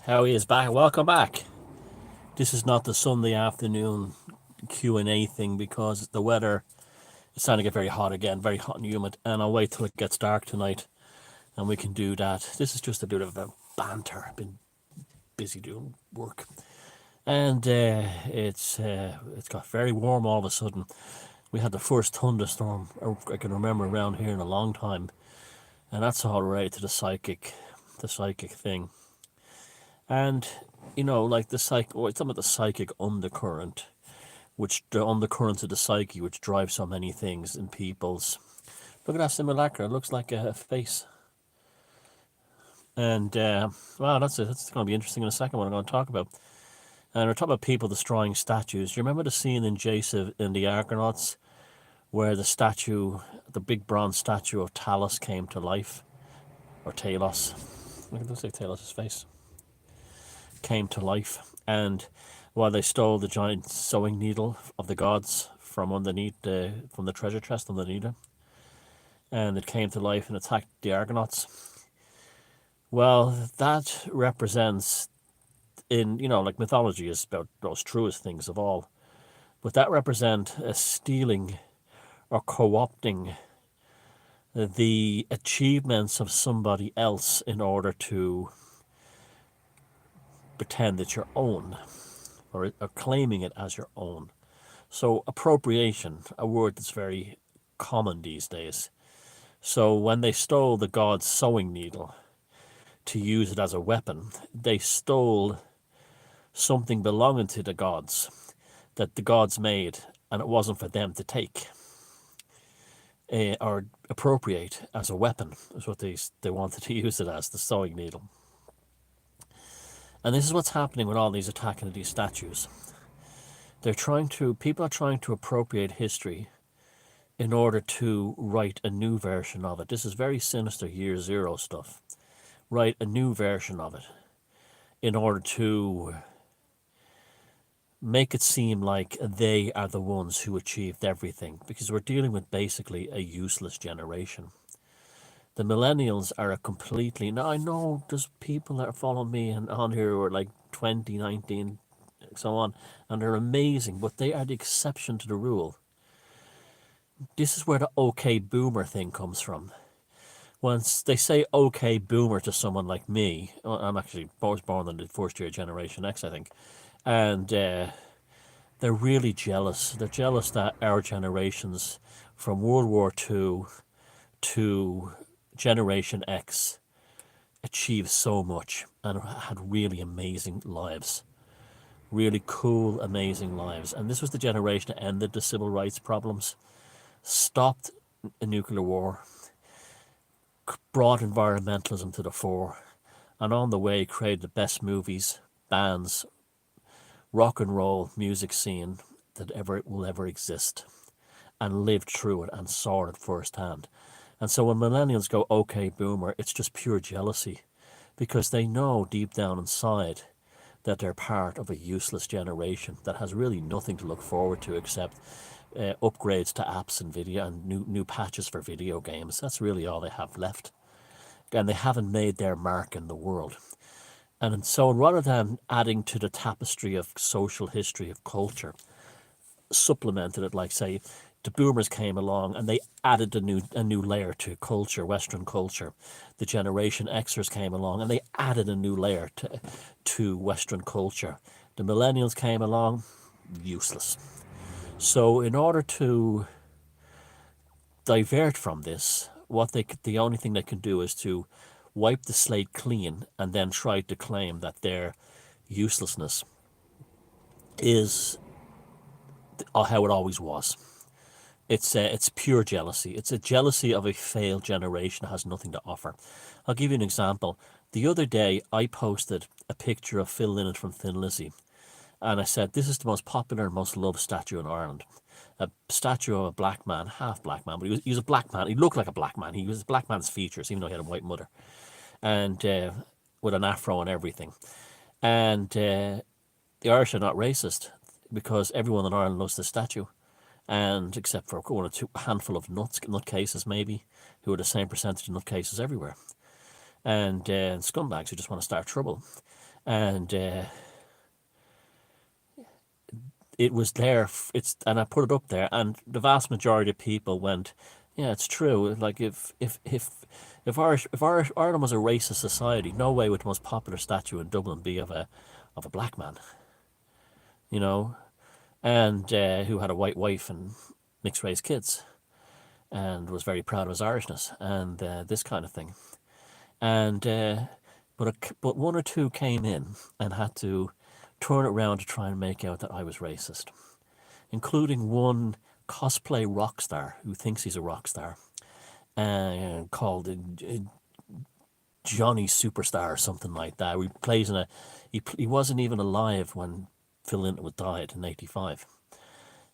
Howie is back. Welcome back. This is not the Sunday afternoon Q&A thing because the weather is starting to get very hot again, very hot and humid, and I'll wait till it gets dark tonight and we can do that. This is just a bit of a banter. I've been busy doing work, and it's got very warm all of a sudden. We had the first thunderstorm I can remember around here in a long time, and that's all related to the psychic thing. And like we're talking about the psychic undercurrent, which the undercurrents of the psyche, which drive so many things in people's. Look at that simulacra. It looks like a face. And wow, that's it. That's going to be interesting in a second. What I'm going to talk about. And we're talking about people destroying statues. Do you remember the scene in Jason in the Argonauts where the big bronze statue of Talos came to life, or Talos? It looks like Talos' face came to life, and while they stole the giant sewing needle of the gods from from the treasure chest underneath it, and it came to life and attacked the Argonauts. Well, that represents like mythology is about those truest things of all, but that represent a stealing or co-opting the achievements of somebody else in order to pretend it's your own, or claiming it as your own. So appropriation, a word that's very common these days. So when they stole the god's sewing needle to use it as a weapon, they stole something belonging to the gods that the gods made, and it wasn't for them to take or appropriate as a weapon. Is what they wanted to use it as, the sewing needle. And this is what's happening with all these attacking of these statues. People are trying to appropriate history in order to write a new version of it. This is very sinister year zero stuff. Write a new version of it in order to make it seem like they are the ones who achieved everything, because we're dealing with basically a useless generation. The millennials are a completely. Now, I know there's people that are following me and on here who are like 20, 19, so on, and they're amazing, but they are the exception to the rule. This is where the okay boomer thing comes from. Once they say okay boomer to someone like me, I'm actually was born in the first year Generation X, I think, and they're really jealous. They're jealous that our generations, from World War II to Generation X, achieved so much and had really amazing lives. Really cool, amazing lives. And this was the generation that ended the civil rights problems, stopped a nuclear war, brought environmentalism to the fore, and on the way created the best movies, bands, rock and roll music scene that will ever exist, and lived through it and saw it firsthand. And so when millennials go okay boomer, it's just pure jealousy, because they know deep down inside that they're part of a useless generation that has really nothing to look forward to except upgrades to apps and video and new patches for video games. That's really all they have left, and they haven't made their mark in the world. And so rather than adding to the tapestry of social history of culture, supplemented it, like say the boomers came along and they added a new layer to culture, Western culture. The Generation Xers came along and they added a new layer to Western culture. The millennials came along, useless. So in order to divert from this, the only thing they can do is to wipe the slate clean and then try to claim that their uselessness is how it always was. It's pure jealousy. It's a jealousy of a failed generation that has nothing to offer. I'll give you an example. The other day, I posted a picture of Phil Lynott from Thin Lizzy, and I said, this is the most popular and most loved statue in Ireland. A statue of a black man, half black man, but he was a black man. He looked like a black man. He was a black man's features, even though he had a white mother, and with an afro and everything. And the Irish are not racist because everyone in Ireland loves the statue, and except for one or two handful of nutcases maybe, who are the same percentage of nutcases everywhere, and scumbags who just want to start trouble. And it was there. And I put it up there, and the vast majority of people went, "Yeah, it's true. Like if Ireland was a racist society, no way would the most popular statue in Dublin be of a black man, you know, and who had a white wife and mixed race kids, and was very proud of his Irishness and this kind of thing." And but one or two came in and had to turn it around to try and make out that I was racist, including one cosplay rock star who thinks he's a rock star, called Johnny Superstar or something like that. He plays in a. He wasn't even alive when Phil Linton died in '85.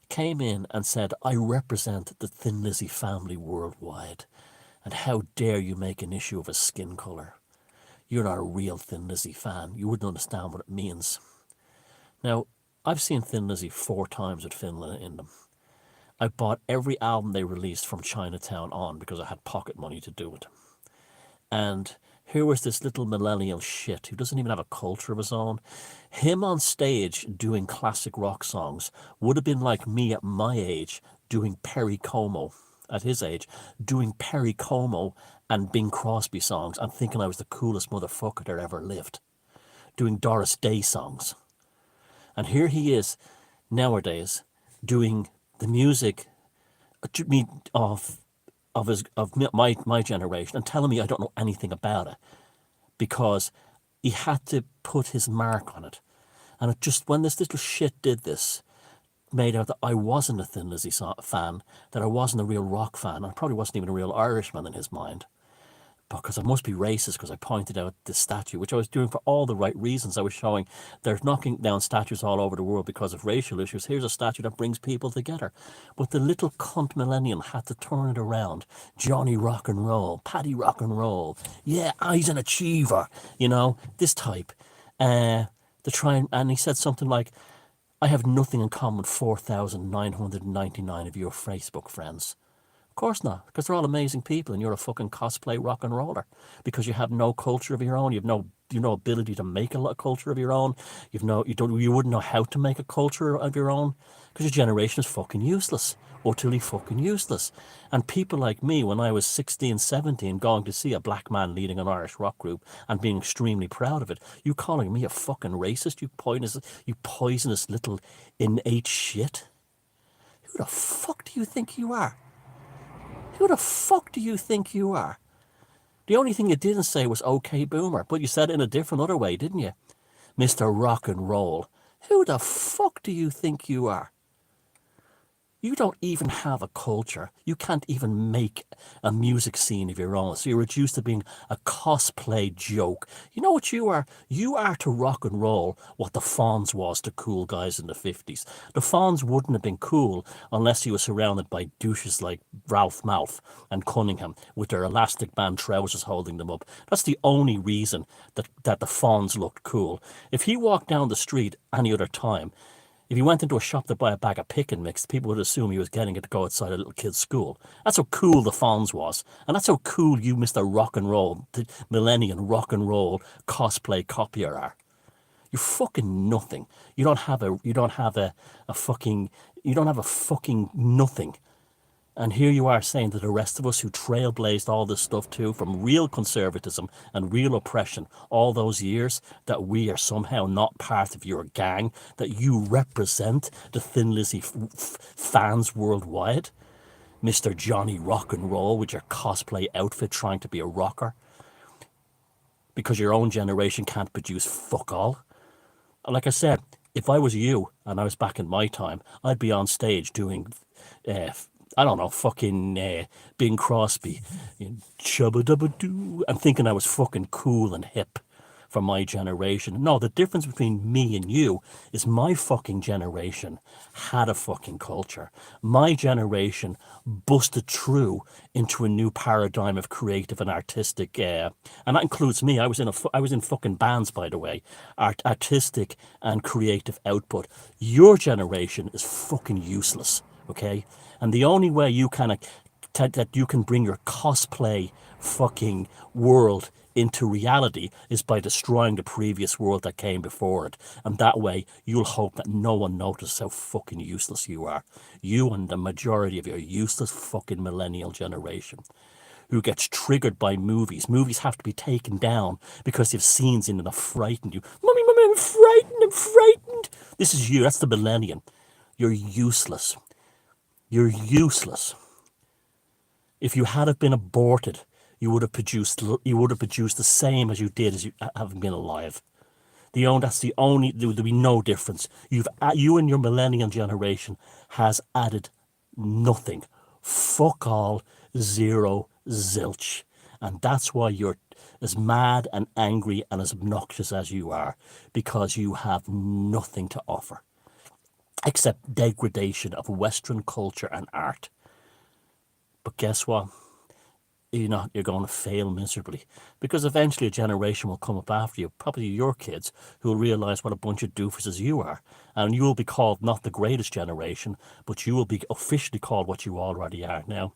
Came in and said, "I represent the Thin Lizzy family worldwide, and how dare you make an issue of a skin colour? You're not a real Thin Lizzy fan. You wouldn't understand what it means." Now, I've seen Thin Lizzy 4 times with Finland in them. I bought every album they released from Chinatown on because I had pocket money to do it. And here was this little millennial shit who doesn't even have a culture of his own. Him on stage doing classic rock songs would have been like me at my age doing Perry Como, at his age, doing Perry Como and Bing Crosby songs and thinking I was the coolest motherfucker that ever lived, doing Doris Day songs. And here he is nowadays doing the music of my generation and telling me I don't know anything about it because he had to put his mark on it. And it just, when this little shit did this, made out that I wasn't a Thin Lizzy fan, that I wasn't a real rock fan, I probably wasn't even a real Irishman in his mind. Because I must be racist because I pointed out this statue, which I was doing for all the right reasons. I was showing they're knocking down statues all over the world because of racial issues. Here's a statue that brings people together. But the little cunt millennial had to turn it around. Johnny Rock and Roll, Paddy Rock and Roll. Yeah, I's an achiever. You know, this type. To try and he said something like, "I have nothing in common with 4,999 of your Facebook friends." Of course not, because they're all amazing people and you're a fucking cosplay rock and roller because you have no culture of your own. You've no ability to make a culture of your own. You wouldn't know how to make a culture of your own because your generation is fucking useless, utterly fucking useless. And people like me, when I was 16, 17, going to see a black man leading an Irish rock group and being extremely proud of it, you calling me a fucking racist, you poisonous little innate shit? Who the fuck do you think you are? Who the fuck do you think you are? The only thing you didn't say was "okay, boomer," but you said it in a different other way, didn't you? Mr. Rock and Roll. Who the fuck do you think you are? You don't even have a culture. You can't even make a music scene of your own. So you're reduced to being a cosplay joke. You know what you are? You are to rock and roll what the Fonz was to cool guys in the 50s. The Fonz wouldn't have been cool unless he was surrounded by douches like Ralph Mouth and Cunningham with their elastic band trousers holding them up. That's the only reason that the Fonz looked cool. If he walked down the street any other time, if he went into a shop to buy a bag of pick and mix, people would assume he was getting it to go outside a little kid's school. That's how cool the Fonz was. And that's how cool you, Mr. Rock and Roll, the millennial rock and roll cosplay copier are. You're fucking nothing. You don't have a fucking nothing. And here you are saying to the rest of us who trailblazed all this stuff too, from real conservatism and real oppression all those years, that we are somehow not part of your gang, that you represent the Thin Lizzy fans worldwide. Mr. Johnny Rock and Roll with your cosplay outfit trying to be a rocker. Because your own generation can't produce fuck all. Like I said, if I was you and I was back in my time, I'd be on stage doing I don't know, fucking Bing Crosby, chubba dubba doo. I'm thinking I was fucking cool and hip for my generation. No, the difference between me and you is my fucking generation had a fucking culture. My generation busted through into a new paradigm of creative and artistic, and that includes me. I was in fucking bands, by the way, artistic and creative output. Your generation is fucking useless. Okay, and the only way you that you can bring your cosplay fucking world into reality is by destroying the previous world that came before it. And that way, you'll hope that no one notices how fucking useless you are. You and the majority of your useless fucking millennial generation who gets triggered by movies. Movies have to be taken down because you've scenes in it that frighten you. Mummy, mummy, I'm frightened, I'm frightened. This is you, that's the millennium. You're useless. You're useless. If you had have been aborted, you would have produced the same as you did as you having been alive. That's the only, there would be no difference. You and your millennial generation has added nothing. Fuck all, zero, zilch. And that's why you're as mad and angry and as obnoxious as you are, because you have nothing to offer except degradation of Western culture and art. But guess what? You're going to fail miserably, because eventually a generation will come up after you, probably your kids, who will realize what a bunch of doofuses you are, and you will be called not the greatest generation, but you will be officially called what you already are now,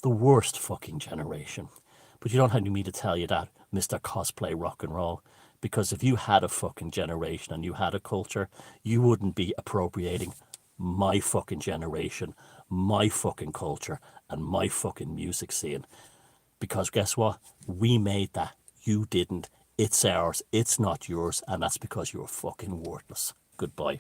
the worst fucking generation. But you don't have me to tell you that, Mr. Cosplay Rock and Roll, because if you had a fucking generation and you had a culture, you wouldn't be appropriating my fucking generation, my fucking culture, and my fucking music scene. Because guess what? We made that. You didn't. It's ours. It's not yours. And that's because you're fucking worthless. Goodbye.